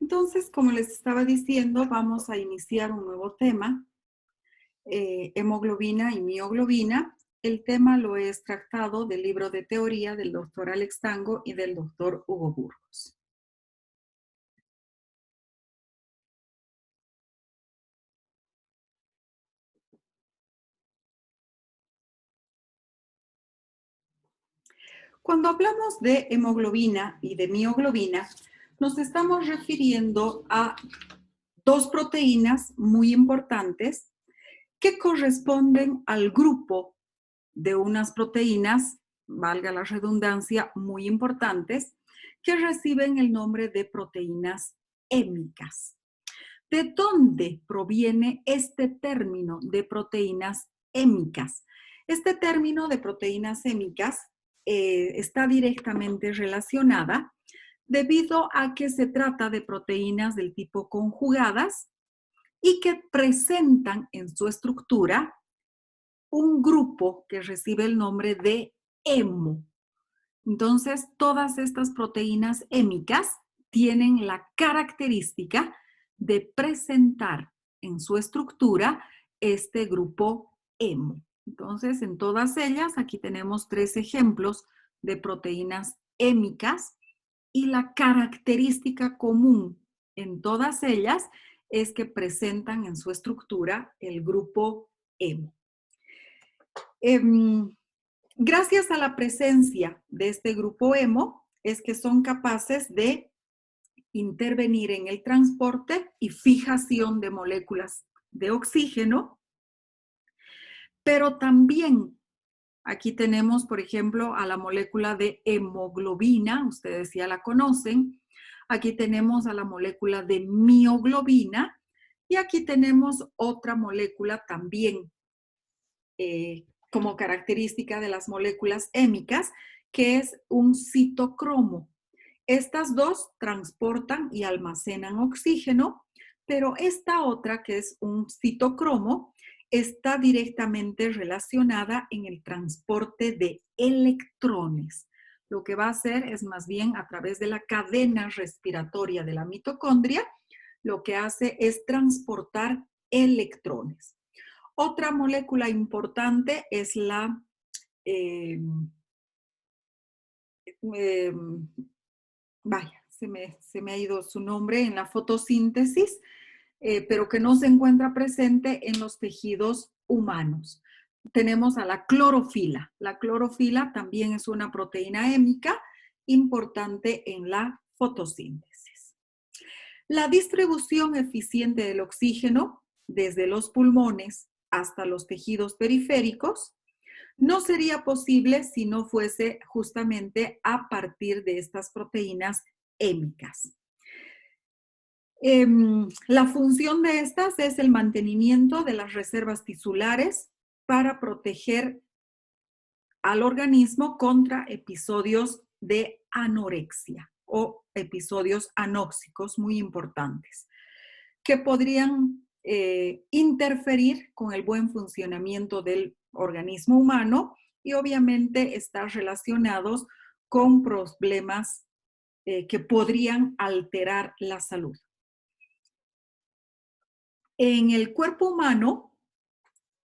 Entonces, como les estaba diciendo, vamos a iniciar un nuevo tema, hemoglobina y mioglobina. El tema lo he extractado del libro de teoría del doctor Alex Tango y del doctor Hugo Burgos. Cuando hablamos de hemoglobina y de mioglobina, nos estamos refiriendo a dos proteínas muy importantes que corresponden al grupo de unas proteínas, valga la redundancia, muy importantes, que reciben el nombre de proteínas hémicas. ¿De dónde proviene este término de proteínas hémicas? Este término de proteínas hémicas está directamente relacionada debido a que se trata de proteínas del tipo conjugadas y que presentan en su estructura un grupo que recibe el nombre de hemo. Entonces, todas estas proteínas hémicas tienen la característica de presentar en su estructura este grupo hemo. Entonces, en todas ellas, aquí tenemos 3 ejemplos de proteínas hémicas y la característica común en todas ellas es que presentan en su estructura el grupo hemo. Gracias a la presencia de este grupo hemo, es que son capaces de intervenir en el transporte y fijación de moléculas de oxígeno, pero también aquí tenemos, por ejemplo, a la molécula de hemoglobina, ustedes ya la conocen, aquí tenemos a la molécula de mioglobina y aquí tenemos otra molécula también como característica de las moléculas hémicas, que es un citocromo. Estas dos transportan y almacenan oxígeno, pero esta otra, que es un citocromo, está directamente relacionada en el transporte de electrones. Lo que va a hacer es más bien a través de la cadena respiratoria de la mitocondria, lo que hace es transportar electrones. Otra molécula importante es la se me ha ido su nombre en la fotosíntesis, pero que no se encuentra presente en los tejidos humanos. Tenemos a la clorofila. La clorofila también es una proteína hémica importante en la fotosíntesis. La distribución eficiente del oxígeno desde los pulmones hasta los tejidos periféricos no sería posible si no fuese justamente a partir de estas proteínas hémicas. La función de estas es el mantenimiento de las reservas tisulares para proteger al organismo contra episodios de anorexia o episodios anóxicos muy importantes que podrían interferir con el buen funcionamiento del organismo humano y obviamente estar relacionados con problemas que podrían alterar la salud. En el cuerpo humano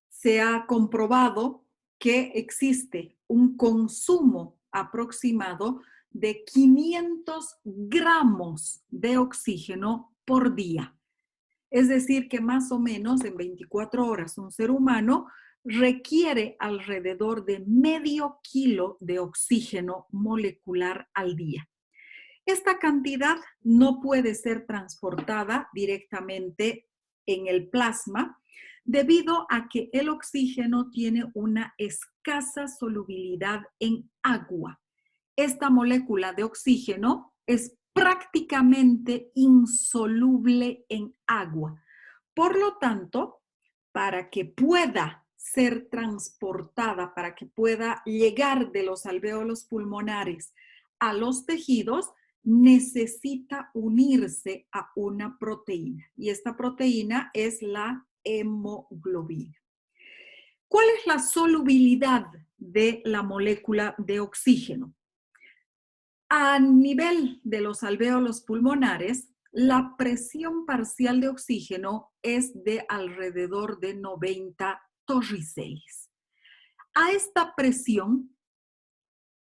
se ha comprobado que existe un consumo aproximado de 500 gramos de oxígeno por día. Es decir, que más o menos en 24 horas un ser humano requiere alrededor de medio kilo de oxígeno molecular al día. Esta cantidad no puede ser transportada directamente en el plasma debido a que el oxígeno tiene una escasa solubilidad en agua. Esta molécula de oxígeno es prácticamente insoluble en agua. Por lo tanto, para que pueda ser transportada, para que pueda llegar de los alvéolos pulmonares a los tejidos, necesita unirse a una proteína. Y esta proteína es la hemoglobina. ¿Cuál es la solubilidad de la molécula de oxígeno? A nivel de los alvéolos pulmonares la presión parcial de oxígeno es de alrededor de 90 torriceles. A esta presión,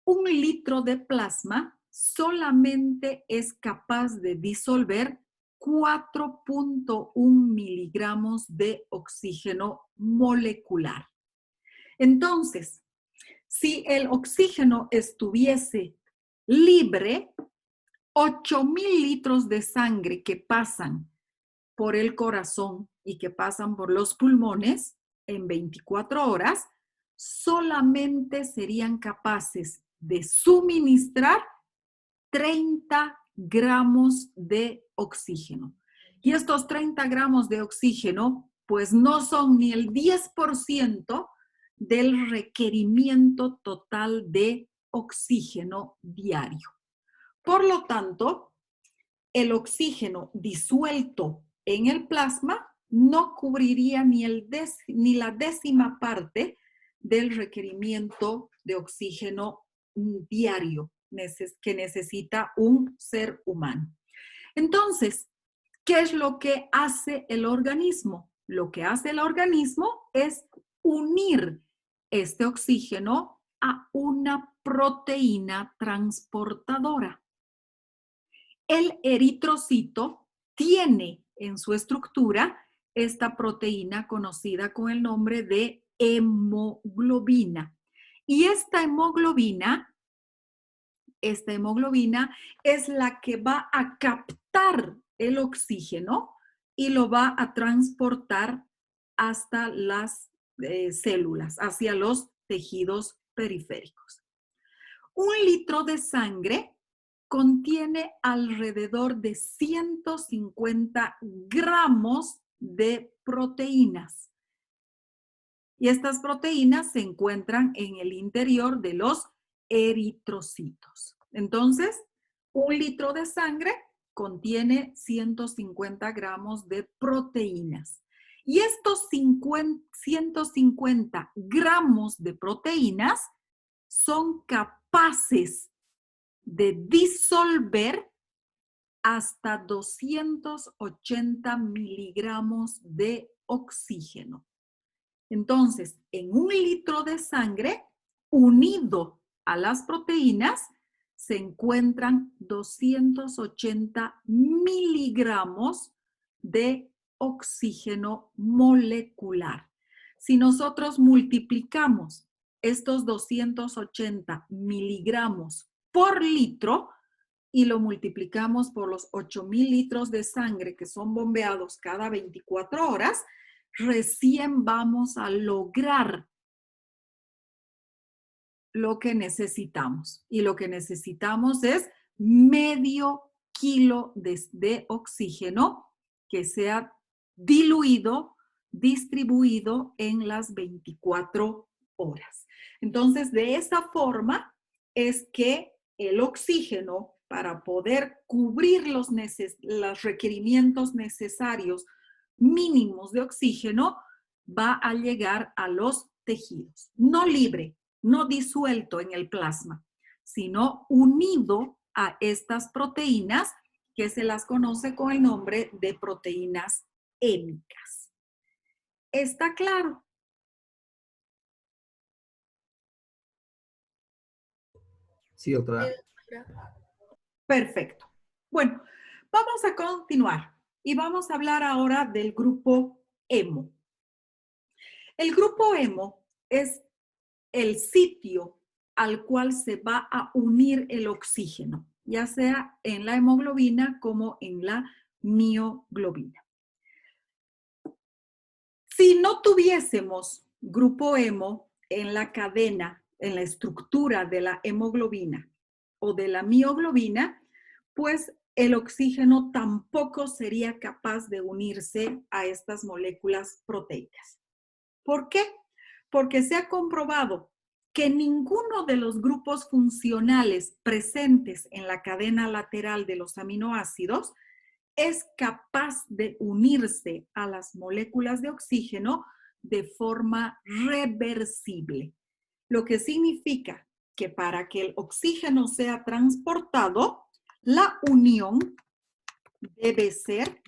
1 litro de plasma solamente es capaz de disolver 4.1 miligramos de oxígeno molecular. Entonces, si el oxígeno estuviese libre, 8.000 litros de sangre que pasan por el corazón y que pasan por los pulmones en 24 horas, solamente serían capaces de suministrar 30 gramos de oxígeno. Y estos 30 gramos de oxígeno, pues no son ni el 10% del requerimiento total de oxígeno diario. Por lo tanto, el oxígeno disuelto en el plasma no cubriría ni la 10ª parte del requerimiento de oxígeno diario que necesita un ser humano. Entonces, ¿qué es lo que hace el organismo? Lo que hace el organismo es unir este oxígeno a una proteína transportadora. El eritrocito tiene en su estructura esta proteína conocida con el nombre de hemoglobina. Y esta hemoglobina es la que va a captar el oxígeno y lo va a transportar hasta las células, hacia los tejidos periféricos. 1 litro de sangre contiene alrededor de 150 gramos de proteínas. Y estas proteínas se encuentran en el interior de los eritrocitos. Entonces, 1 litro de sangre contiene 150 gramos de proteínas. Y estos 150 gramos de proteínas son capaces de disolver hasta 280 miligramos de oxígeno. Entonces, en 1 litro de sangre, unido a las proteínas, se encuentran 280 miligramos de oxígeno molecular. Si nosotros multiplicamos estos 280 miligramos por litro y lo multiplicamos por los 8.000 litros de sangre que son bombeados cada 24 horas, recién vamos a lograr lo que necesitamos. Y lo que necesitamos es medio kilo de oxígeno que sea diluido, distribuido en las 24 horas. Entonces, de esa forma es que el oxígeno, para poder cubrir los requerimientos necesarios mínimos de oxígeno, va a llegar a los tejidos. No libre, no disuelto en el plasma, sino unido a estas proteínas que se las conoce con el nombre de proteínas hémicas. ¿Está claro? Sí, doctora. Perfecto. Bueno, vamos a continuar y vamos a hablar ahora del grupo hemo. El grupo hemo es el sitio al cual se va a unir el oxígeno, ya sea en la hemoglobina como en la mioglobina. Si no tuviésemos grupo hemo en la cadena, en la estructura de la hemoglobina o de la mioglobina, pues el oxígeno tampoco sería capaz de unirse a estas moléculas proteicas. ¿Por qué? Porque se ha comprobado que ninguno de los grupos funcionales presentes en la cadena lateral de los aminoácidos es capaz de unirse a las moléculas de oxígeno de forma reversible. Lo que significa que para que el oxígeno sea transportado, la unión debe ser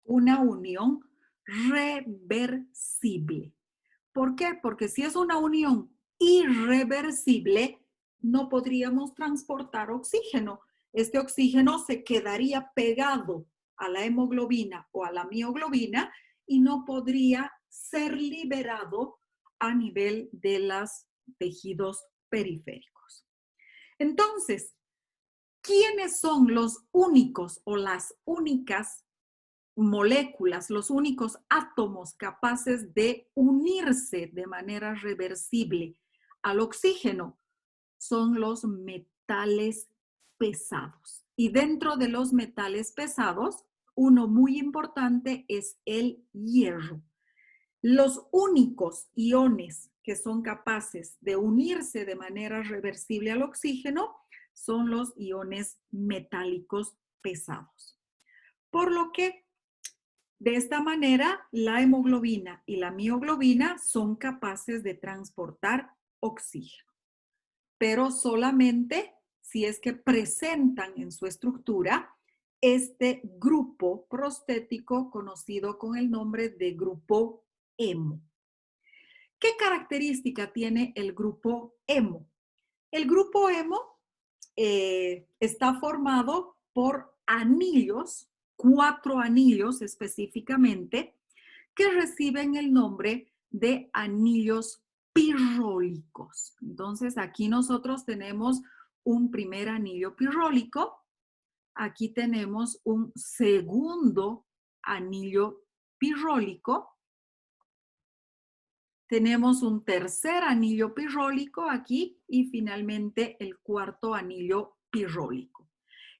una unión reversible. ¿Por qué? Porque si es una unión irreversible, no podríamos transportar oxígeno. Este oxígeno se quedaría pegado a la hemoglobina o a la mioglobina y no podría ser liberado a nivel de los tejidos periféricos. Entonces, ¿quiénes son los únicos o las únicas moléculas, los únicos átomos capaces de unirse de manera reversible al oxígeno? Son los metales pesados. Y dentro de los metales pesados, uno muy importante es el hierro. Los únicos iones que son capaces de unirse de manera reversible al oxígeno son los iones metálicos pesados. Por lo que de esta manera la hemoglobina y la mioglobina son capaces de transportar oxígeno, pero solamente si es que presentan en su estructura este grupo prostético conocido con el nombre de grupo hemo. ¿Qué característica tiene el grupo hemo? El grupo hemo está formado por anillos, 4 anillos específicamente, que reciben el nombre de anillos pirrólicos. Entonces, aquí nosotros tenemos un primer anillo pirrólico, aquí tenemos un segundo anillo pirrólico, tenemos un tercer anillo pirrólico aquí y finalmente el cuarto anillo pirrólico.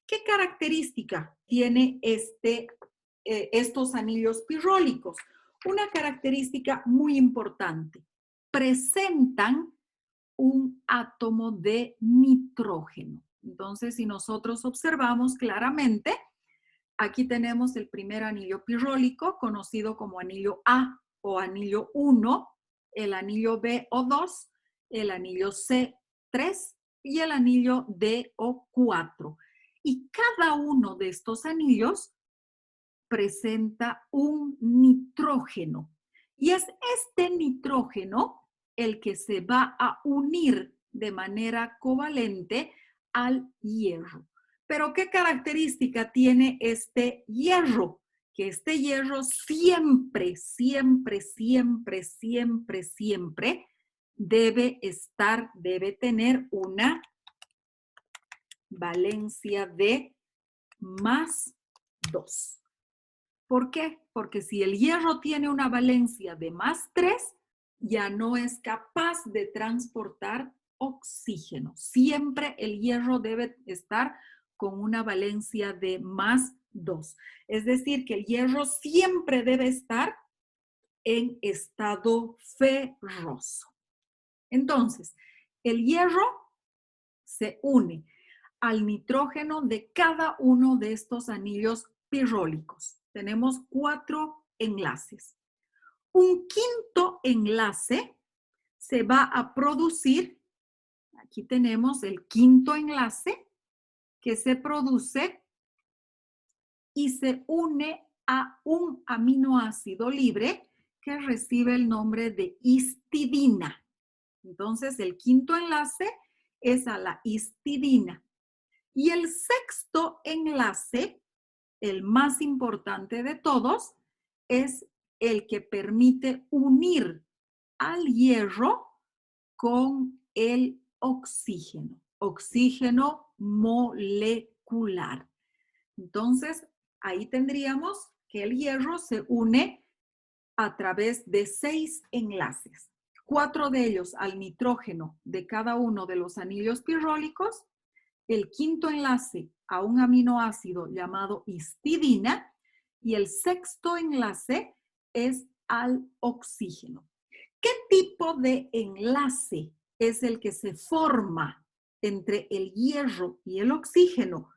¿Qué característica tiene estos anillos pirrólicos? Una característica muy importante. Presentan un átomo de nitrógeno. Entonces, si nosotros observamos claramente, aquí tenemos el primer anillo pirrólico, conocido como anillo A o anillo 1, el anillo B o 2, el anillo C 3 y el anillo D o 4. Y cada uno de estos anillos presenta un nitrógeno. Y es este nitrógeno el que se va a unir de manera covalente al hierro. Pero ¿qué característica tiene este hierro? Que este hierro siempre, siempre, siempre, siempre, siempre debe tener una valencia de +2. ¿Por qué? Porque si el hierro tiene una valencia de +3, ya no es capaz de transportar oxígeno. Siempre el hierro debe estar con una valencia de +2. Es decir, que el hierro siempre debe estar en estado ferroso. Entonces, el hierro se une al nitrógeno de cada uno de estos anillos pirrólicos. Tenemos 4 enlaces. Un quinto enlace se va a producir, aquí tenemos el quinto enlace que se produce y se une a un aminoácido libre que recibe el nombre de histidina. Entonces, el quinto enlace es a la histidina. Y el sexto enlace, el más importante de todos, es el que permite unir al hierro con el oxígeno, oxígeno molecular. Entonces, ahí tendríamos que el hierro se une a través de 6 enlaces, 4 de ellos al nitrógeno de cada uno de los anillos pirrólicos, el quinto enlace a un aminoácido llamado histidina y el sexto enlace es al oxígeno. ¿Qué tipo de enlace es el que se forma entre el hierro y el oxígeno?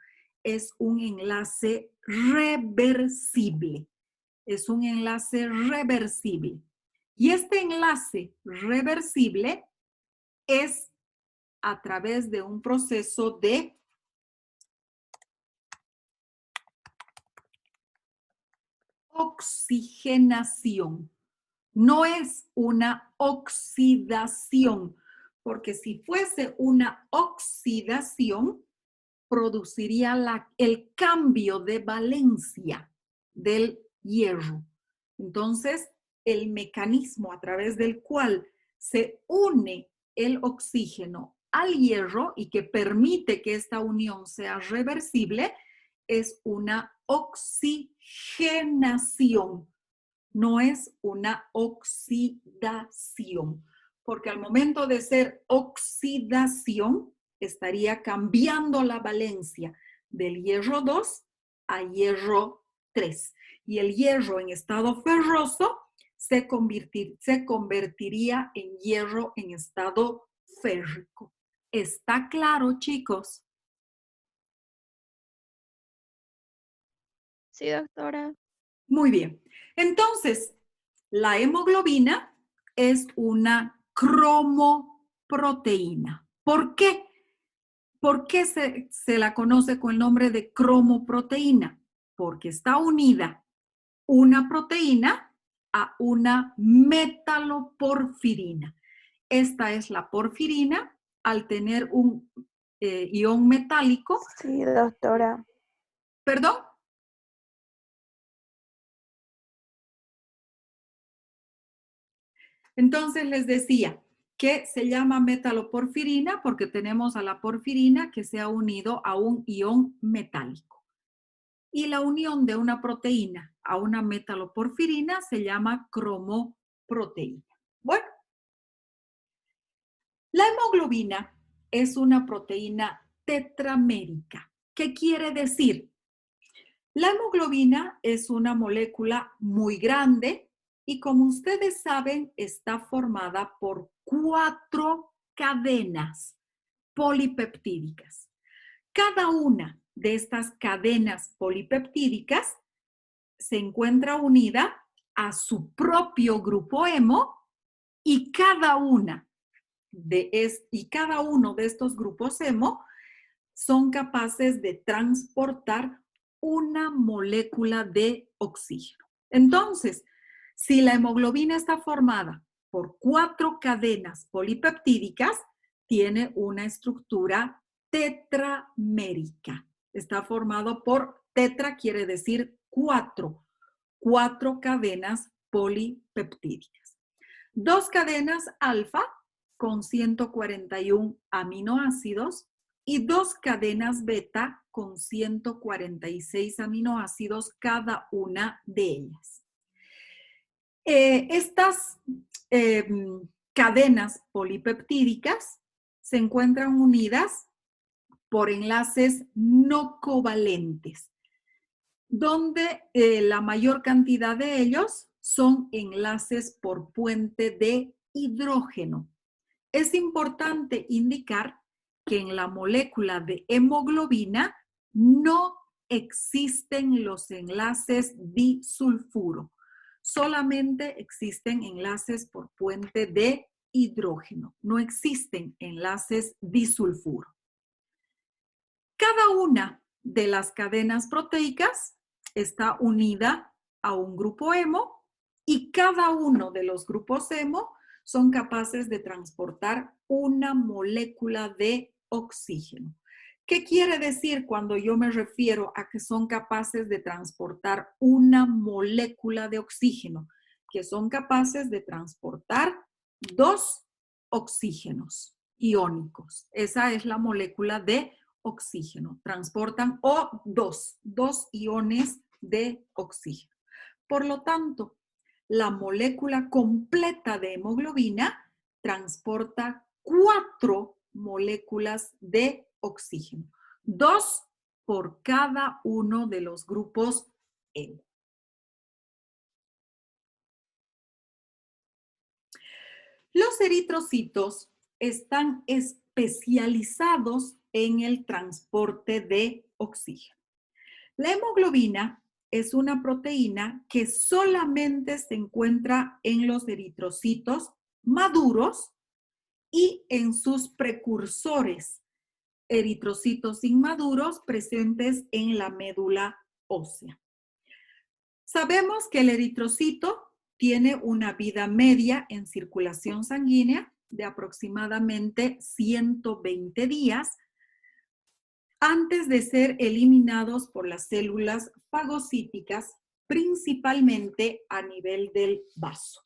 Es un enlace reversible. Es un enlace reversible. Y este enlace reversible es a través de un proceso de oxigenación. No es una oxidación, porque si fuese una oxidación, produciría el cambio de valencia del hierro. Entonces, el mecanismo a través del cual se une el oxígeno al hierro y que permite que esta unión sea reversible es una oxigenación. No es una oxidación, porque al momento de ser oxidación, estaría cambiando la valencia del hierro 2 a hierro 3. Y el hierro en estado ferroso se convertiría en hierro en estado férrico. ¿Está claro, chicos? Sí, doctora. Muy bien. Entonces, la hemoglobina es una cromoproteína. ¿Por qué? ¿Por qué se la conoce con el nombre de cromoproteína? Porque está unida una proteína a una metaloporfirina. Esta es la porfirina. Al tener un ion metálico. Sí, doctora. ¿Perdón? Entonces les decía que se llama metaloporfirina porque tenemos a la porfirina que se ha unido a un ion metálico. Y la unión de una proteína a una metaloporfirina se llama cromoproteína. Bueno, la hemoglobina es una proteína tetramérica. ¿Qué quiere decir? La hemoglobina es una molécula muy grande y, como ustedes saben, está formada por 4 cadenas polipeptídicas. Cada una de estas cadenas polipeptídicas se encuentra unida a su propio grupo hemo y cada uno de estos grupos hemo son capaces de transportar una molécula de oxígeno. Entonces, si la hemoglobina está formada por 4 cadenas polipeptídicas, tiene una estructura tetramérica. Está formado por tetra, quiere decir 4 cadenas polipeptídicas. 2 cadenas alfa con 141 aminoácidos y 2 cadenas beta con 146 aminoácidos cada una de ellas. Estas cadenas polipeptídicas se encuentran unidas por enlaces no covalentes, donde la mayor cantidad de ellos son enlaces por puente de hidrógeno. Es importante indicar que en la molécula de hemoglobina no existen los enlaces disulfuro. Solamente existen enlaces por puente de hidrógeno. No existen enlaces disulfuro. Cada una de las cadenas proteicas está unida a un grupo hemo y cada uno de los grupos hemo son capaces de transportar una molécula de oxígeno. ¿Qué quiere decir cuando yo me refiero a que son capaces de transportar una molécula de oxígeno? Que son capaces de transportar 2 oxígenos iónicos. Esa es la molécula de oxígeno. Transportan dos iones de oxígeno. Por lo tanto, la molécula completa de hemoglobina transporta 4 moléculas de oxígeno, 2 por cada uno de los grupos hemo. Los eritrocitos están especializados en el transporte de oxígeno. La hemoglobina es una proteína que solamente se encuentra en los eritrocitos maduros y en sus precursores, eritrocitos inmaduros presentes en la médula ósea. Sabemos que el eritrocito tiene una vida media en circulación sanguínea de aproximadamente 120 días antes de ser eliminados por las células fagocíticas, principalmente a nivel del vaso.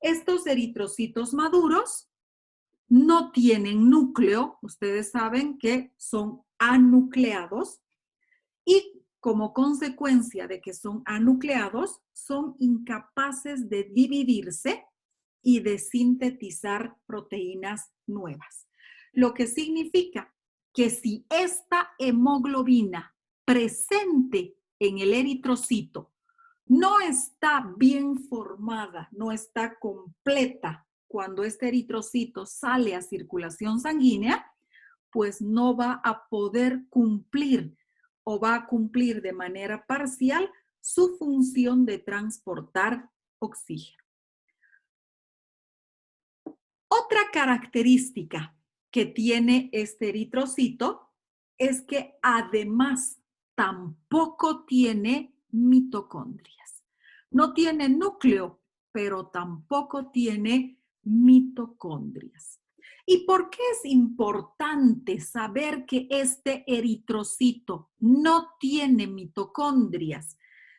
Estos eritrocitos maduros no tienen núcleo, ustedes saben que son anucleados y como consecuencia de que son anucleados, son incapaces de dividirse y de sintetizar proteínas nuevas. Lo que significa que si esta hemoglobina presente en el eritrocito no está bien formada, no está completa cuando este eritrocito sale a circulación sanguínea, pues no va a poder cumplir o va a cumplir de manera parcial su función de transportar oxígeno. Otra característica que tiene este eritrocito es que además tampoco tiene mitocondrias. No tiene núcleo, pero tampoco tiene mitocondrias. ¿Y por qué es importante saber que este eritrocito no tiene mitocondrias?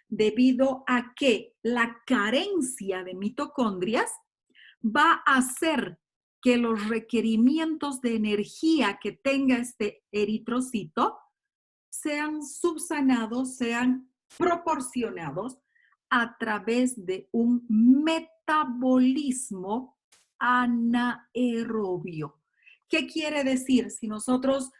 Debido a que la carencia de mitocondrias va a hacer que los requerimientos de energía que tenga este eritrocito sean subsanados, sean proporcionados a través de un metabolismo anaerobio. ¿Qué quiere decir? Si nosotros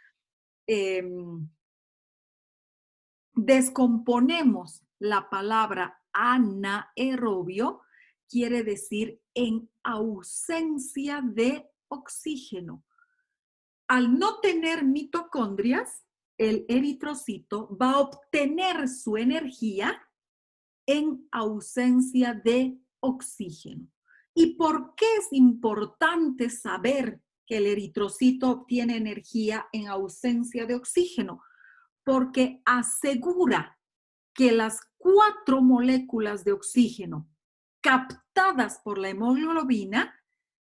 descomponemos la palabra anaerobio, quiere decir en ausencia de oxígeno. Al no tener mitocondrias, el eritrocito va a obtener su energía en ausencia de oxígeno. ¿Y por qué es importante saber que el eritrocito obtiene energía en ausencia de oxígeno? Porque asegura que las 4 moléculas de oxígeno captadas por la hemoglobina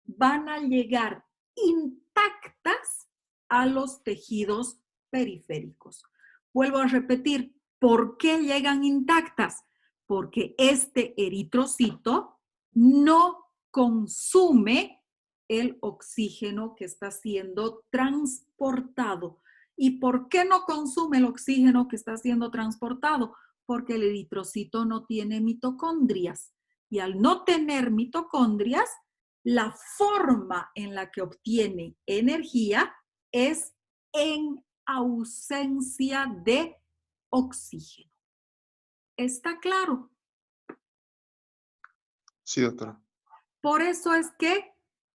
van a llegar intactas a los tejidos periféricos. Vuelvo a repetir, ¿por qué llegan intactas? Porque este eritrocito no consume el oxígeno que está siendo transportado. ¿Y por qué no consume el oxígeno que está siendo transportado? Porque el eritrocito no tiene mitocondrias. Y al no tener mitocondrias, la forma en la que obtiene energía es en ausencia de oxígeno. ¿Está claro? Sí, doctora. Por eso es que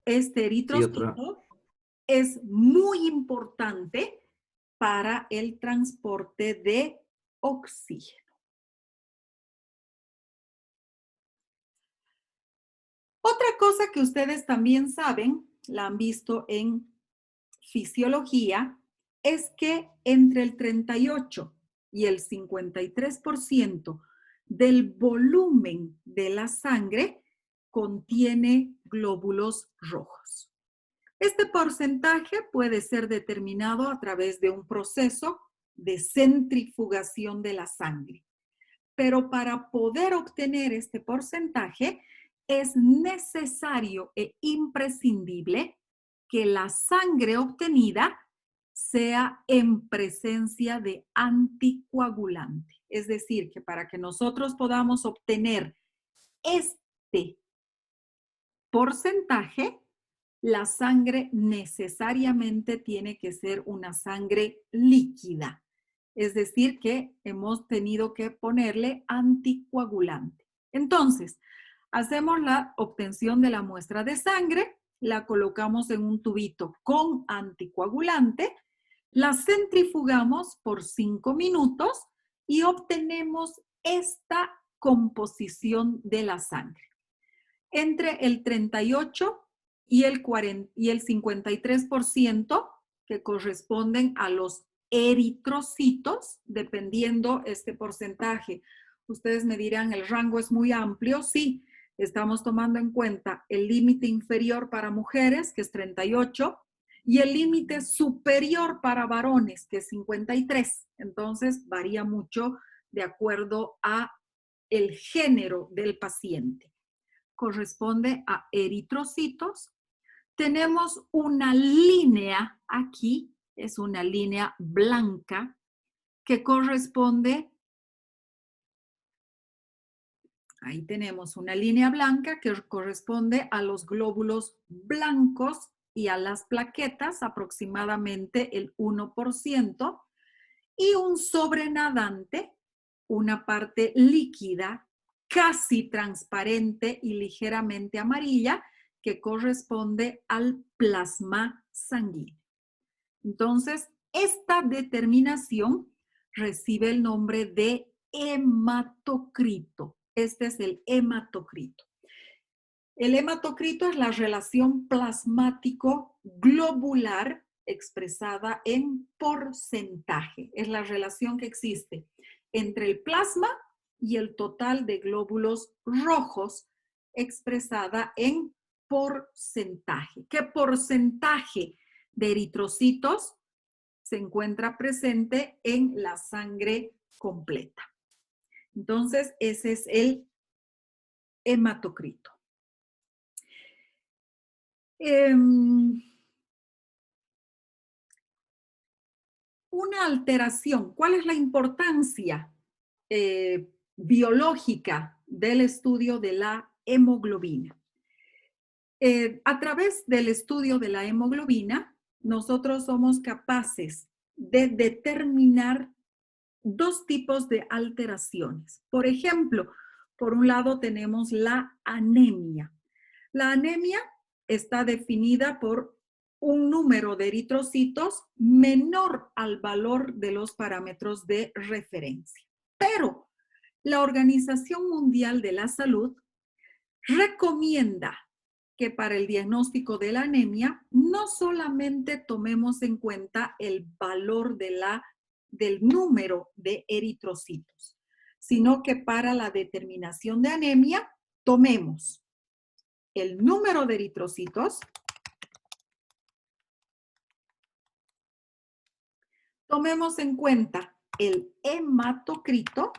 este eritrocito doctora. es muy importante para el transporte de oxígeno. Otra cosa que ustedes también saben, la han visto en fisiología, es que entre el 38 y el 53% del volumen de la sangre contiene glóbulos rojos. Este porcentaje puede ser determinado a través de un proceso de centrifugación de la sangre. Pero para poder obtener este porcentaje es necesario e imprescindible que la sangre obtenida sea en presencia de anticoagulante. Es decir, que para que nosotros podamos obtener este porcentaje, la sangre necesariamente tiene que ser una sangre líquida. Es decir, que hemos tenido que ponerle anticoagulante. Entonces, hacemos la obtención de la muestra de sangre, la colocamos en un tubito con anticoagulante, la centrifugamos por 5 minutos y obtenemos esta composición de la sangre. Entre el 38 y el 53% que corresponden a los eritrocitos, dependiendo este porcentaje Ustedes me dirán, el rango es muy amplio. Sí, estamos tomando en cuenta el límite inferior para mujeres, que es 38, y el límite superior para varones, que es 53. Entonces, varía mucho de acuerdo a el género del paciente. Corresponde a eritrocitos. Tenemos una línea aquí, es una línea blanca, que corresponde, ahí tenemos una línea blanca que corresponde a los glóbulos blancos y a las plaquetas, aproximadamente el 1%, y un sobrenadante, una parte líquida, casi transparente y ligeramente amarilla, que corresponde al plasma sanguíneo. Entonces, esta determinación recibe el nombre de hematocrito. Este es el hematocrito. El hematocrito es la relación plasmático-globular expresada en porcentaje. Es la relación que existe entre el plasma y el total de glóbulos rojos expresada en porcentaje. ¿Qué porcentaje de eritrocitos se encuentra presente en la sangre completa? Entonces, ese es el hematocrito. Una alteración. ¿Cuál es la importancia biológica del estudio de la hemoglobina? A través del estudio de la hemoglobina, nosotros somos capaces de determinar dos tipos de alteraciones. Por ejemplo, por un lado tenemos la anemia. La anemia está definida por un número de eritrocitos menor al valor de los parámetros de referencia. Pero la Organización Mundial de la Salud recomienda que para el diagnóstico de la anemia no solamente tomemos en cuenta el valor del número de eritrocitos, sino que para la determinación de anemia tomemos el número de eritrocitos, tomemos en cuenta el hematocrito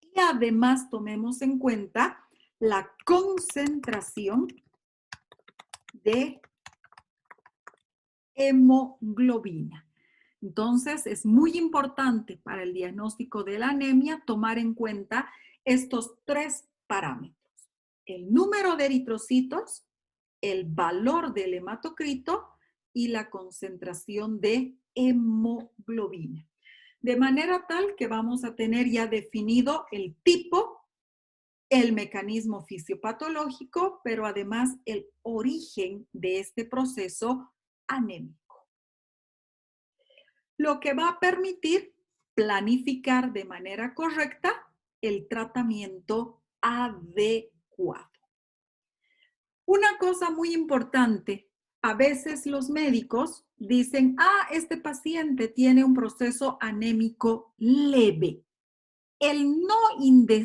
y además tomemos en cuenta la concentración de hemoglobina. Entonces, es muy importante para el diagnóstico de la anemia tomar en cuenta estos tres parámetros: el número de eritrocitos, el valor del hematocrito y la concentración de hemoglobina. De manera tal que vamos a tener ya definido el tipo, el mecanismo fisiopatológico, pero además el origen de este proceso anémico. Lo que va a permitir planificar de manera correcta el tratamiento adecuado. Una cosa muy importante, a veces los médicos dicen, este paciente tiene un proceso anémico leve. El no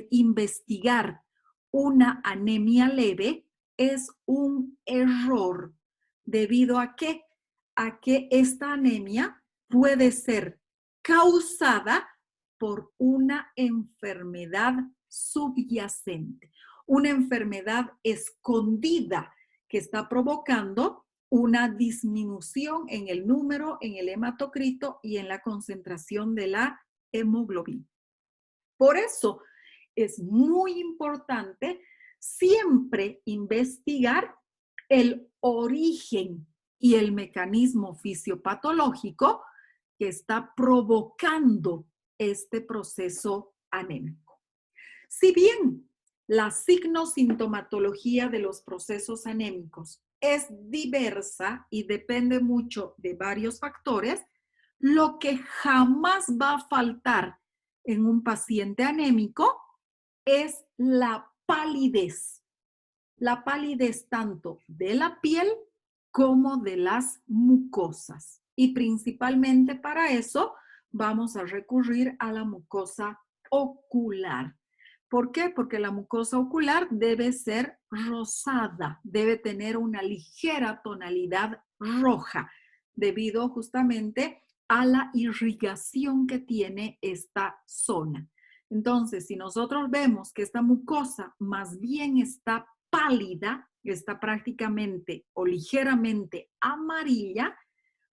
investigar una anemia leve es un error. ¿Debido a qué? A que esta anemia puede ser causada por una enfermedad subyacente, una enfermedad escondida que está provocando una disminución en el número, en el hematocrito y en la concentración de la hemoglobina. Por eso es muy importante siempre investigar el origen y el mecanismo fisiopatológico que está provocando este proceso anémico. Si bien la signosintomatología de los procesos anémicos es diversa y depende mucho de varios factores, lo que jamás va a faltar en un paciente anémico es la palidez. La palidez tanto de la piel como de las mucosas. Y principalmente para eso vamos a recurrir a la mucosa ocular. ¿Por qué? Porque la mucosa ocular debe ser rosada, debe tener una ligera tonalidad roja, debido justamente a la irrigación que tiene esta zona. Entonces, si nosotros vemos que esta mucosa más bien está pálida, está prácticamente o ligeramente amarilla,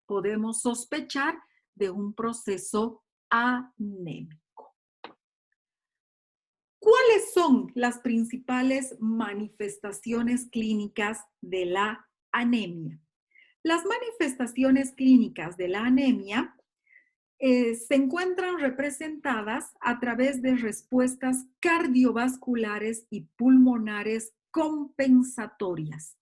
podemos sospechar de un proceso anémico. ¿Cuáles son las principales manifestaciones clínicas de la anemia? Las manifestaciones clínicas de la anemia se encuentran representadas a través de respuestas cardiovasculares y pulmonares compensatorias,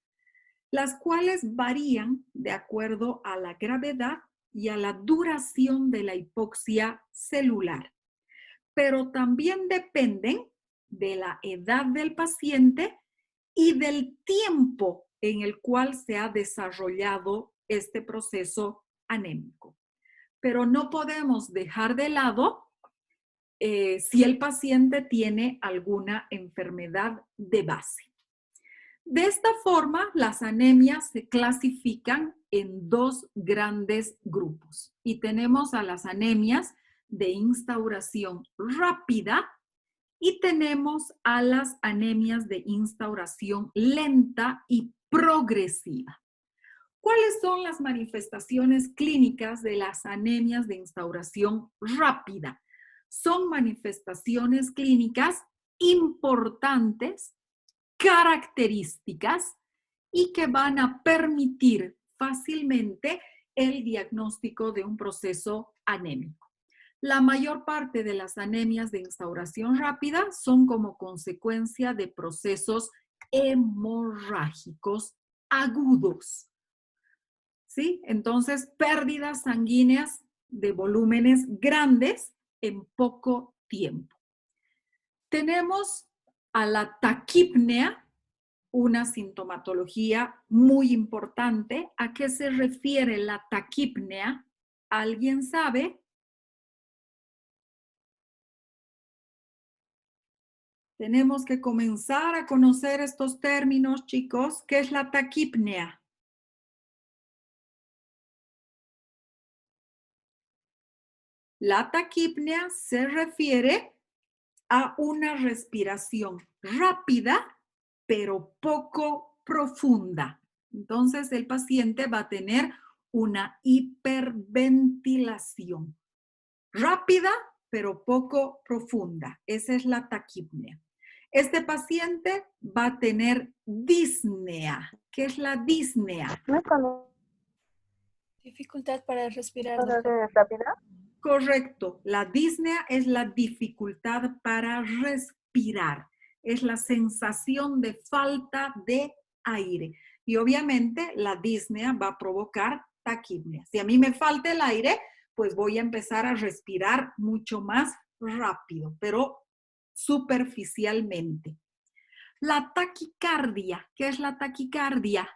las cuales varían de acuerdo a la gravedad y a la duración de la hipoxia celular, pero también dependen de la edad del paciente y del tiempo en el cual se ha desarrollado este proceso anémico. Pero no podemos dejar de lado si el paciente tiene alguna enfermedad de base. De esta forma, las anemias se clasifican en dos grandes grupos y tenemos a las anemias de instauración rápida y tenemos a las anemias de instauración lenta y progresiva. ¿Cuáles son las manifestaciones clínicas de las anemias de instauración rápida? Son manifestaciones clínicas importantes, características y que van a permitir fácilmente el diagnóstico de un proceso anémico. La mayor parte de las anemias de instauración rápida son como consecuencia de procesos hemorrágicos agudos. ¿Sí? Entonces, pérdidas sanguíneas de volúmenes grandes en poco tiempo. Tenemos a la taquipnea, una sintomatología muy importante. ¿A qué se refiere la taquipnea? ¿Alguien sabe? Tenemos que comenzar a conocer estos términos, chicos. ¿Qué es la taquipnea? La taquipnea se refiere a una respiración rápida, pero poco profunda. Entonces, el paciente va a tener una hiperventilación rápida, pero poco profunda. Esa es la taquipnea. Este paciente va a tener disnea. ¿Qué es la disnea? Dificultad para respirar. rápida? Correcto. La disnea es la dificultad para respirar. Es la sensación de falta de aire. Y obviamente la disnea va a provocar taquipnea. Si a mí me falta el aire, pues voy a empezar a respirar mucho más rápido, pero superficialmente. La taquicardia. ¿Qué es la taquicardia?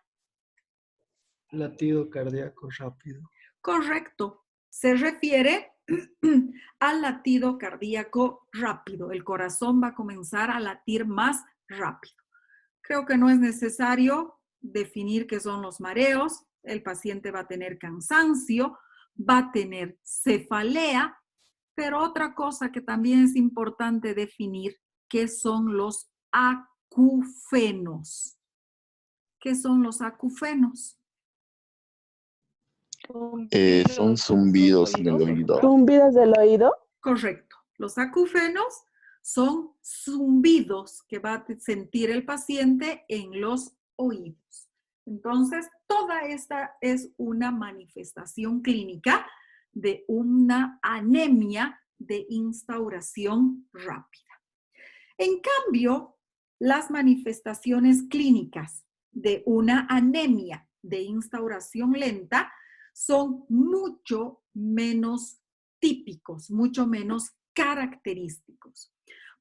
Latido cardíaco rápido. Correcto. Se refiere al latido cardíaco rápido. El corazón va a comenzar a latir más rápido. Creo que no es necesario definir qué son los mareos. El paciente va a tener cansancio, va a tener cefalea, pero otra cosa que también es importante definir, ¿qué son los acúfenos? ¿Qué son los acúfenos? Son zumbidos en el oído. ¿Zumbidos del oído? Correcto. Los acúfenos son zumbidos que va a sentir el paciente en los oídos. Entonces, toda esta es una manifestación clínica de una anemia de instauración rápida. En cambio, las manifestaciones clínicas de una anemia de instauración lenta son mucho menos típicos, mucho menos característicos.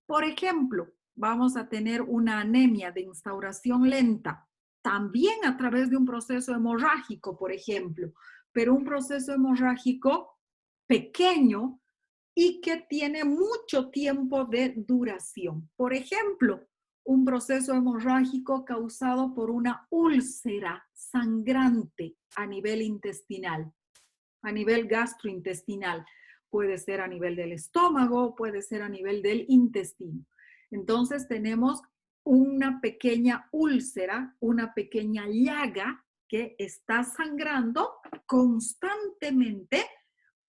Por ejemplo, vamos a tener una anemia de instauración lenta, también a través de un proceso hemorrágico, por ejemplo, pero un proceso hemorrágico pequeño, y que tiene mucho tiempo de duración. Por ejemplo, un proceso hemorrágico causado por una úlcera sangrante a nivel intestinal, a nivel gastrointestinal. Puede ser a nivel del estómago, puede ser a nivel del intestino. Entonces tenemos una pequeña úlcera, una pequeña llaga que está sangrando constantemente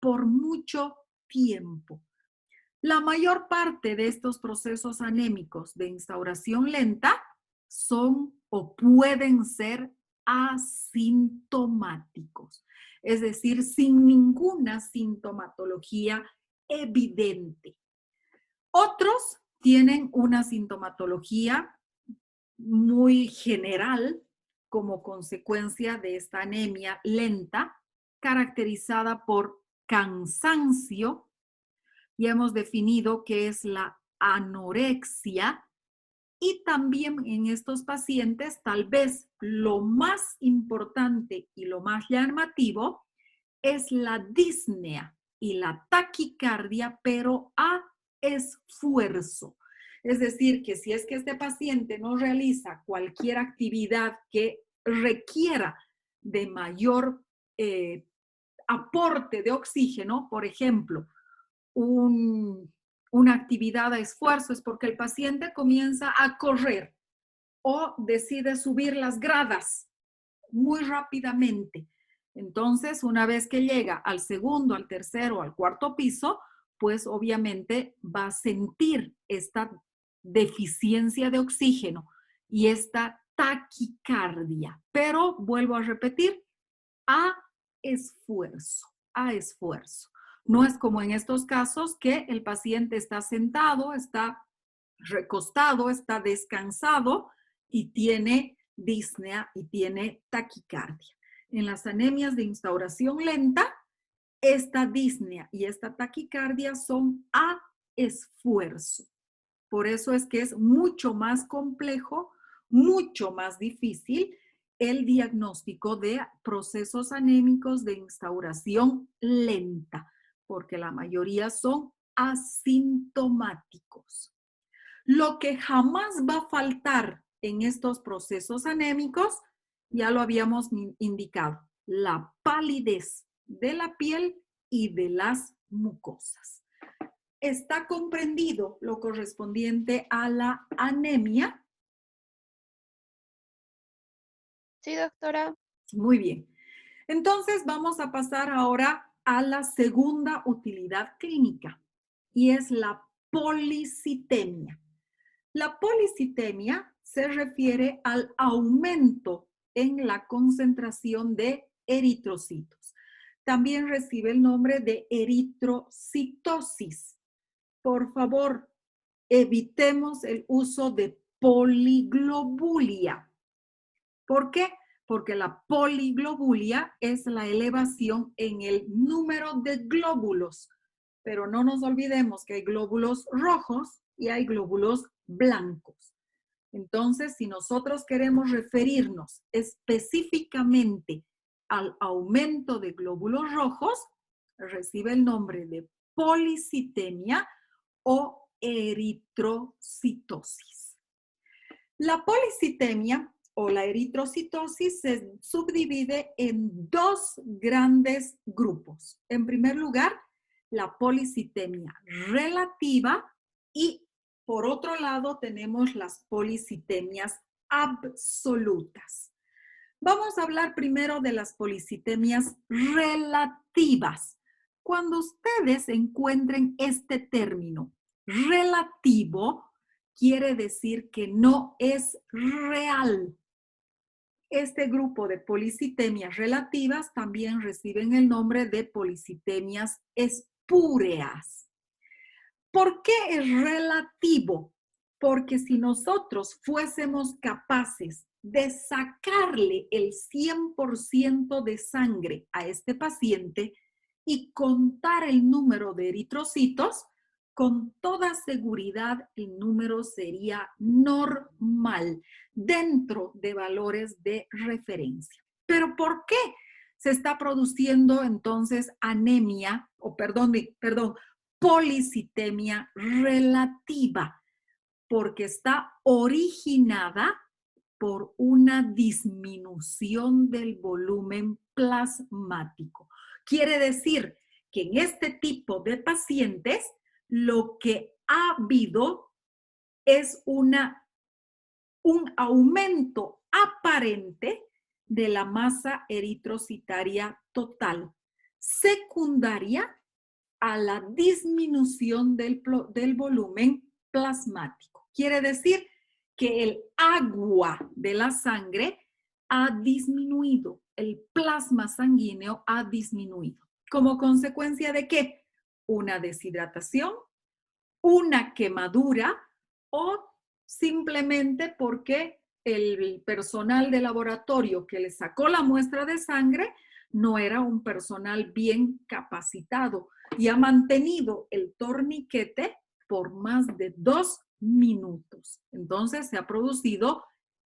por mucho tiempo. La mayor parte de estos procesos anémicos de instauración lenta son o pueden ser asintomáticos, es decir, sin ninguna sintomatología evidente. Otros tienen una sintomatología muy general como consecuencia de esta anemia lenta, caracterizada por cansancio. Ya hemos definido qué es la anorexia y también en estos pacientes tal vez lo más importante y lo más llamativo es la disnea y la taquicardia, pero a esfuerzo. Es decir, que si es que este paciente no realiza cualquier actividad que requiera de mayor aporte de oxígeno, por ejemplo, una actividad a esfuerzo, es porque el paciente comienza a correr o decide subir las gradas muy rápidamente. Entonces, una vez que llega al segundo, al tercero, al cuarto piso, pues obviamente va a sentir esta deficiencia de oxígeno y esta taquicardia. Pero vuelvo a repetir, a esfuerzo, a esfuerzo. No es como en estos casos que el paciente está sentado, está recostado, está descansado y tiene disnea y tiene taquicardia. En las anemias de instauración lenta, esta disnea y esta taquicardia son a esfuerzo. Por eso es que es mucho más complejo, mucho más difícil el diagnóstico de procesos anémicos de instauración lenta, porque la mayoría son asintomáticos. Lo que jamás va a faltar en estos procesos anémicos, ya lo habíamos indicado, la palidez de la piel y de las mucosas. Está comprendido lo correspondiente a la anemia. Sí, doctora. Muy bien. Entonces vamos a pasar ahora a la segunda utilidad clínica y es la policitemia. La policitemia se refiere al aumento en la concentración de eritrocitos. También recibe el nombre de eritrocitosis. Por favor, evitemos el uso de poliglobulia. ¿Por qué? Porque la poliglobulia es la elevación en el número de glóbulos. Pero no nos olvidemos que hay glóbulos rojos y hay glóbulos blancos. Entonces, si nosotros queremos referirnos específicamente al aumento de glóbulos rojos, recibe el nombre de policitemia o eritrocitosis. La policitemia o la eritrocitosis se subdivide en dos grandes grupos. En primer lugar, la policitemia relativa y por otro lado tenemos las policitemias absolutas. Vamos a hablar primero de las policitemias relativas. Cuando ustedes encuentren este término relativo, quiere decir que no es real. Este grupo de policitemias relativas también reciben el nombre de policitemias espúreas. ¿Por qué es relativo? Porque si nosotros fuésemos capaces de sacarle el 100% de sangre a este paciente y contar el número de eritrocitos, con toda seguridad el número sería normal dentro de valores de referencia. ¿Pero por qué se está produciendo entonces anemia, policitemia relativa, porque está originada por una disminución del volumen plasmático. Quiere decir que en este tipo de pacientes lo que ha habido es un aumento aparente de la masa eritrocitaria total, secundaria a la disminución del volumen plasmático. Quiere decir que el agua de la sangre ha disminuido, el plasma sanguíneo ha disminuido. ¿Como consecuencia de qué? Una deshidratación, una quemadura o simplemente porque el personal de laboratorio que le sacó la muestra de sangre no era un personal bien capacitado y ha mantenido el torniquete por más de 2 minutos. Entonces se ha producido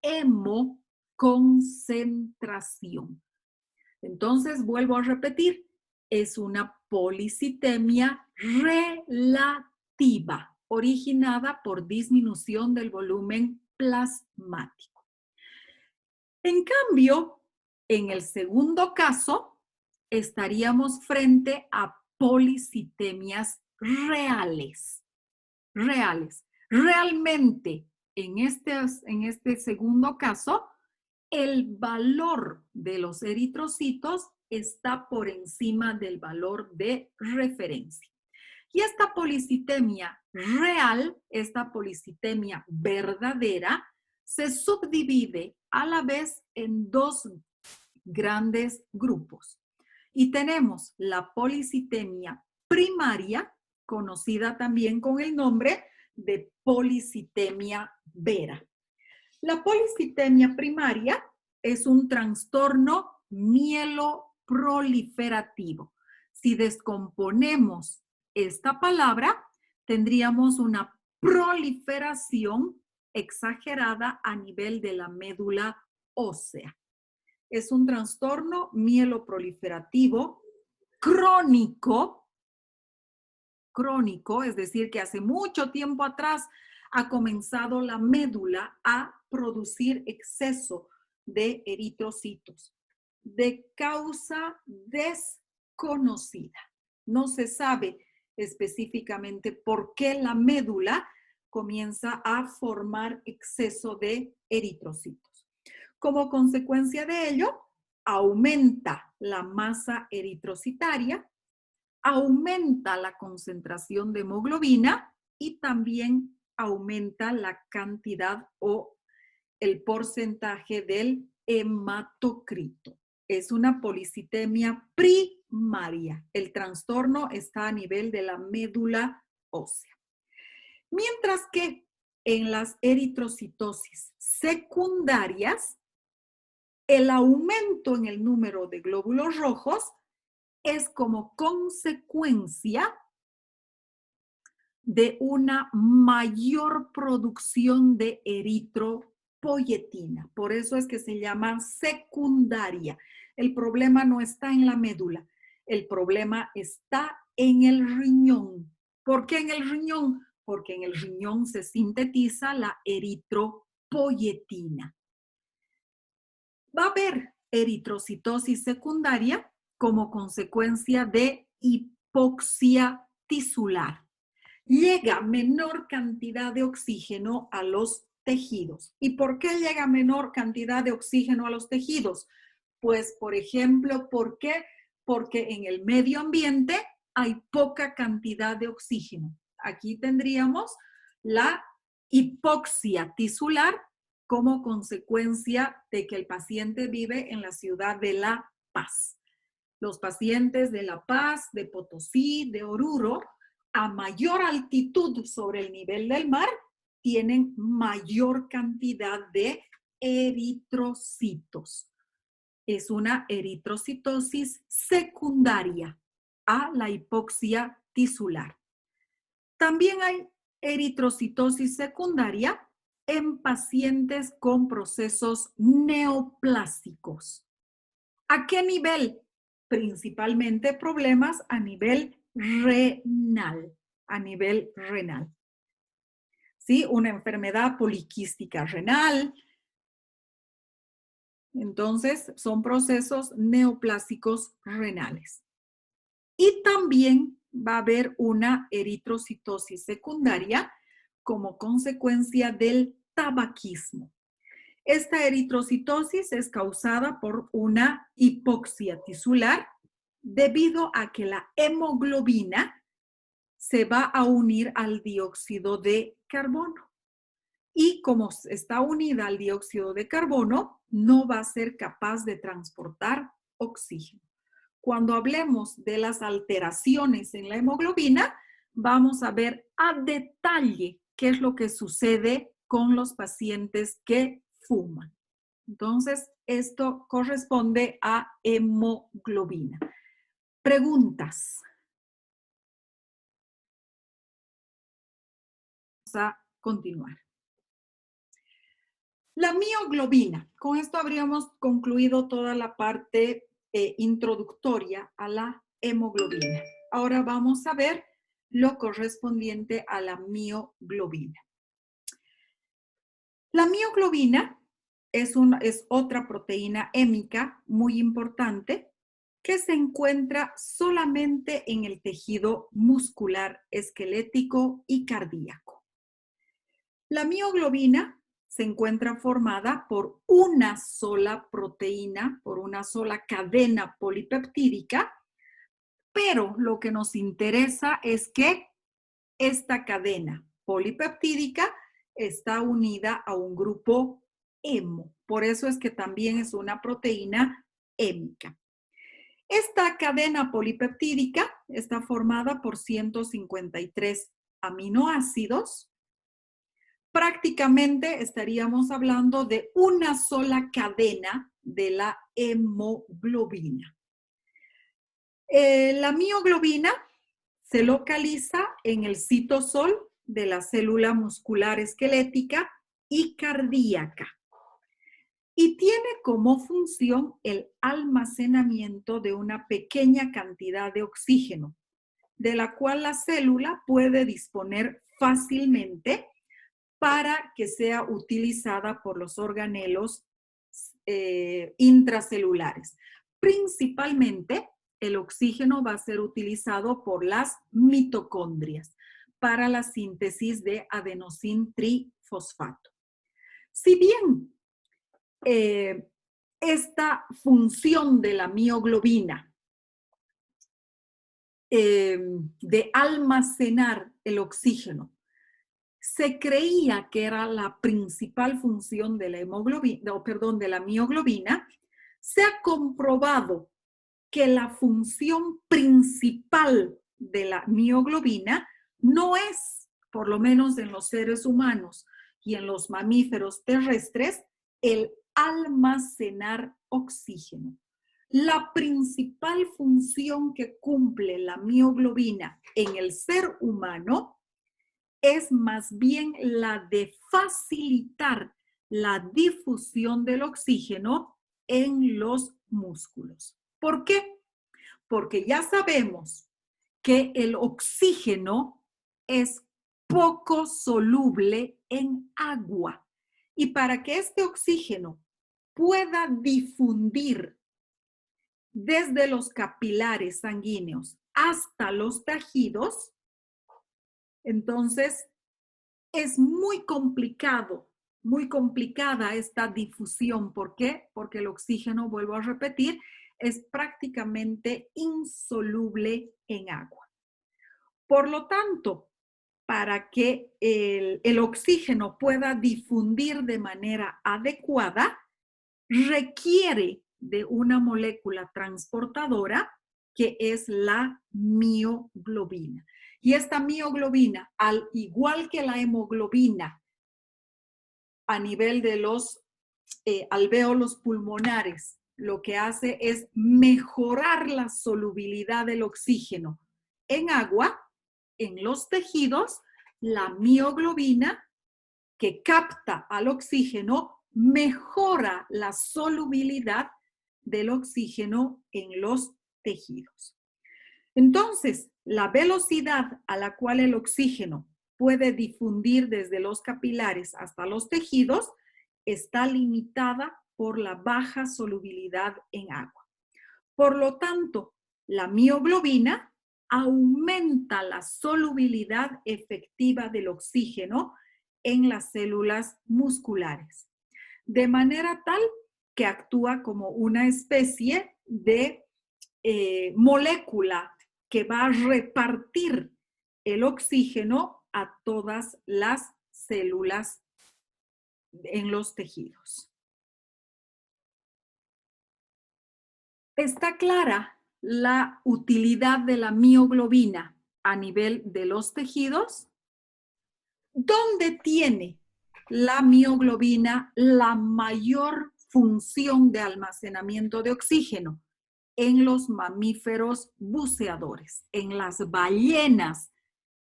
hemoconcentración. Entonces, vuelvo a repetir, es una policitemia relativa, originada por disminución del volumen plasmático. En cambio, en el segundo caso, estaríamos frente a policitemias reales. Realmente, en este segundo caso, el valor de los eritrocitos está por encima del valor de referencia. Y esta policitemia real, esta policitemia verdadera, se subdivide a la vez en dos grandes grupos. Y tenemos la policitemia primaria, conocida también con el nombre de policitemia vera. La policitemia primaria es un trastorno mieloproliferativo. Si descomponemos esta palabra, tendríamos una proliferación exagerada a nivel de la médula ósea. Es un trastorno mieloproliferativo crónico, es decir, que hace mucho tiempo atrás ha comenzado la médula a producir exceso de eritrocitos de causa desconocida. No se sabe específicamente por qué la médula comienza a formar exceso de eritrocitos. Como consecuencia de ello, aumenta la masa eritrocitaria, aumenta la concentración de hemoglobina y también aumenta la cantidad o el porcentaje del hematocrito. Es una policitemia primaria. El trastorno está a nivel de la médula ósea. Mientras que en las eritrocitosis secundarias, el aumento en el número de glóbulos rojos es como consecuencia de una mayor producción de eritropoyetina. Por eso es que se llama secundaria. El problema no está en la médula, el problema está en el riñón. ¿Por qué en el riñón? Porque en el riñón se sintetiza la eritropoyetina. Va a haber eritrocitosis secundaria como consecuencia de hipoxia tisular. Llega menor cantidad de oxígeno a los tejidos. ¿Y por qué llega menor cantidad de oxígeno a los tejidos? Pues, por ejemplo, ¿por qué? Porque en el medio ambiente hay poca cantidad de oxígeno. Aquí tendríamos la hipoxia tisular como consecuencia de que el paciente vive en la ciudad de La Paz. Los pacientes de La Paz, de Potosí, de Oruro, a mayor altitud sobre el nivel del mar, tienen mayor cantidad de eritrocitos. Es una eritrocitosis secundaria a la hipoxia tisular. También hay eritrocitosis secundaria en pacientes con procesos neoplásicos. ¿A qué nivel? Principalmente problemas a nivel renal. a nivel renal. ¿Sí? Una enfermedad poliquística renal. Entonces, son procesos neoplásicos renales. Y también va a haber una eritrocitosis secundaria como consecuencia del tabaquismo. Esta eritrocitosis es causada por una hipoxia tisular debido a que la hemoglobina se va a unir al dióxido de carbono. Y como está unida al dióxido de carbono, no va a ser capaz de transportar oxígeno. Cuando hablemos de las alteraciones en la hemoglobina, vamos a ver a detalle qué es lo que sucede con los pacientes que fuman. Entonces, esto corresponde a hemoglobina. Preguntas. Vamos a continuar. La mioglobina. Con esto habríamos concluido toda la parte introductoria a la hemoglobina. Ahora vamos a ver lo correspondiente a la mioglobina. La mioglobina es otra proteína hémica muy importante que se encuentra solamente en el tejido muscular, esquelético y cardíaco. La mioglobina se encuentra formada por una sola proteína, por una sola cadena polipeptídica, pero lo que nos interesa es que esta cadena polipeptídica está unida a un grupo hemo. Por eso es que también es una proteína hémica. Esta cadena polipeptídica está formada por 153 aminoácidos. Prácticamente estaríamos hablando de una sola cadena de la hemoglobina. La mioglobina se localiza en el citosol de la célula muscular esquelética y cardíaca y tiene como función el almacenamiento de una pequeña cantidad de oxígeno, de la cual la célula puede disponer fácilmente para que sea utilizada por los organelos intracelulares. Principalmente, el oxígeno va a ser utilizado por las mitocondrias para la síntesis de adenosín trifosfato. Si bien esta función de la mioglobina de almacenar el oxígeno se creía que era la principal función de la de la mioglobina, se ha comprobado que la función principal de la mioglobina no es, por lo menos en los seres humanos y en los mamíferos terrestres, el almacenar oxígeno. La principal función que cumple la mioglobina en el ser humano es más bien la de facilitar la difusión del oxígeno en los músculos. ¿Por qué? Porque ya sabemos que el oxígeno es poco soluble en agua. Y para que este oxígeno pueda difundir desde los capilares sanguíneos hasta los tejidos, entonces es muy complicada esta difusión. ¿Por qué? Porque el oxígeno, vuelvo a repetir, es prácticamente insoluble en agua. Por lo tanto, para que el oxígeno pueda difundir de manera adecuada, requiere de una molécula transportadora que es la mioglobina. Y esta mioglobina, al igual que la hemoglobina, a nivel de los alvéolos pulmonares, lo que hace es mejorar la solubilidad del oxígeno en agua, en los tejidos. La mioglobina, que capta al oxígeno, mejora la solubilidad del oxígeno en los tejidos. Entonces, la velocidad a la cual el oxígeno puede difundir desde los capilares hasta los tejidos está limitada por la baja solubilidad en agua. Por lo tanto, la mioglobina aumenta la solubilidad efectiva del oxígeno en las células musculares, de manera tal que actúa como una especie de molécula que va a repartir el oxígeno a todas las células en los tejidos. Está clara la utilidad de la mioglobina a nivel de los tejidos. ¿Dónde tiene la mioglobina la mayor función de almacenamiento de oxígeno? En los mamíferos buceadores, en las ballenas,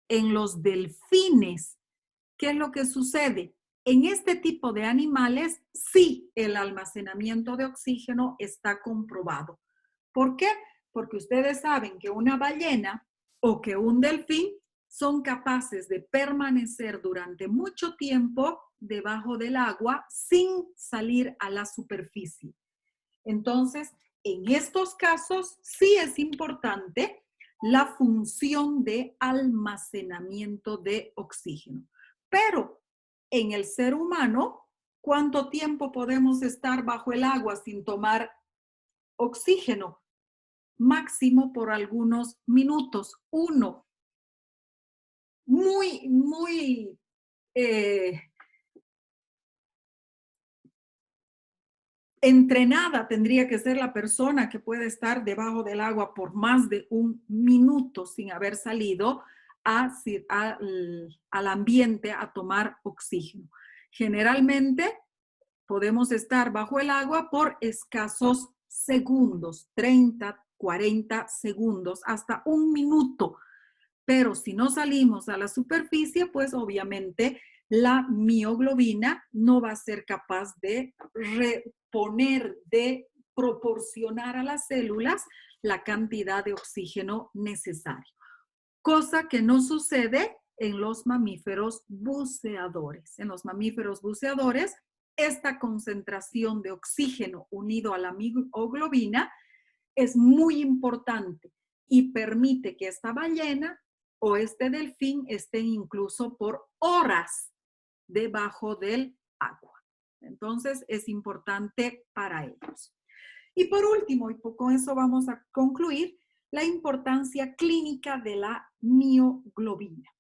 en los delfines. ¿Qué es lo que sucede? En este tipo de animales, sí, el almacenamiento de oxígeno está comprobado. ¿Por qué? Porque ustedes saben que una ballena o que un delfín son capaces de permanecer durante mucho tiempo debajo del agua sin salir a la superficie. Entonces, en estos casos sí es importante la función de almacenamiento de oxígeno. Pero en el ser humano, ¿cuánto tiempo podemos estar bajo el agua sin tomar oxígeno? Máximo por algunos minutos. Uno. Muy entrenada tendría que ser la persona que puede estar debajo del agua por más de un minuto sin haber salido al ambiente a tomar oxígeno. Generalmente podemos estar bajo el agua por escasos segundos, 30, 40 segundos, hasta un minuto. Pero si no salimos a la superficie, pues obviamente la mioglobina no va a ser capaz de reponer, de proporcionar a las células la cantidad de oxígeno necesario. Cosa que no sucede en los mamíferos buceadores. En los mamíferos buceadores, esta concentración de oxígeno unido a la mioglobina es muy importante y permite que esta ballena o este delfín estén incluso por horas debajo del agua. Entonces, es importante para ellos. Y por último, y con eso vamos a concluir, la importancia clínica de la mioglobina.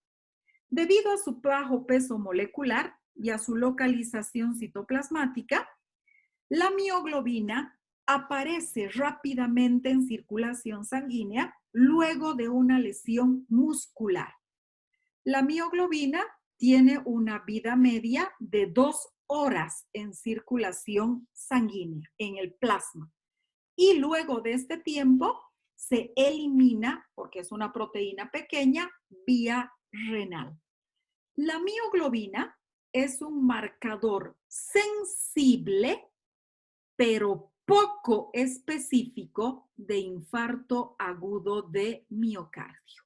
Debido a su bajo peso molecular y a su localización citoplasmática, la mioglobina aparece rápidamente en circulación sanguínea luego de una lesión muscular. La mioglobina tiene una vida media de 2 horas en circulación sanguínea, en el plasma. Y luego de este tiempo se elimina, porque es una proteína pequeña, vía renal. La mioglobina es un marcador sensible, pero poco específico de infarto agudo de miocardio.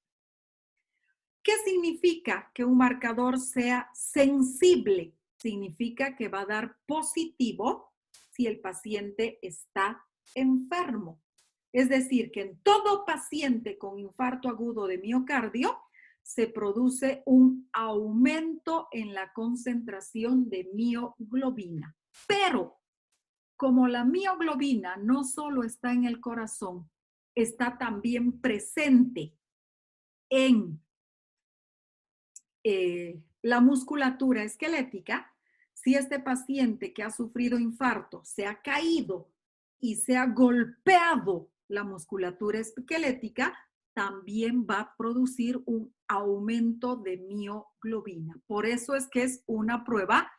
¿Qué significa que un marcador sea sensible? Significa que va a dar positivo si el paciente está enfermo. Es decir, que en todo paciente con infarto agudo de miocardio se produce un aumento en la concentración de mioglobina. Pero como la mioglobina no solo está en el corazón, está también presente en la musculatura esquelética, si este paciente que ha sufrido infarto se ha caído y se ha golpeado la musculatura esquelética, también va a producir un aumento de mioglobina. Por eso es que es una prueba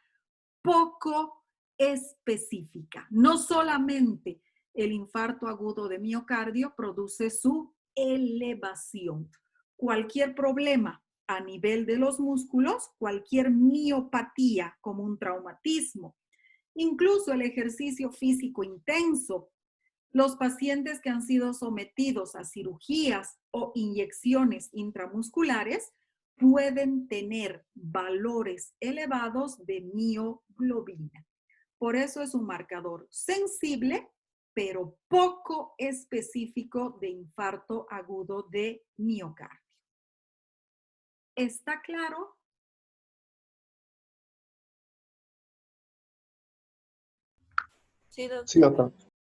poco específica. No solamente el infarto agudo de miocardio produce su elevación. Cualquier problema a nivel de los músculos, cualquier miopatía como un traumatismo, incluso el ejercicio físico intenso, Los pacientes que han sido sometidos a cirugías o inyecciones intramusculares pueden tener valores elevados de mioglobina. Por eso es un marcador sensible, pero poco específico de infarto agudo de miocardio. ¿Está claro? Sí, doctor. Sí, doctor.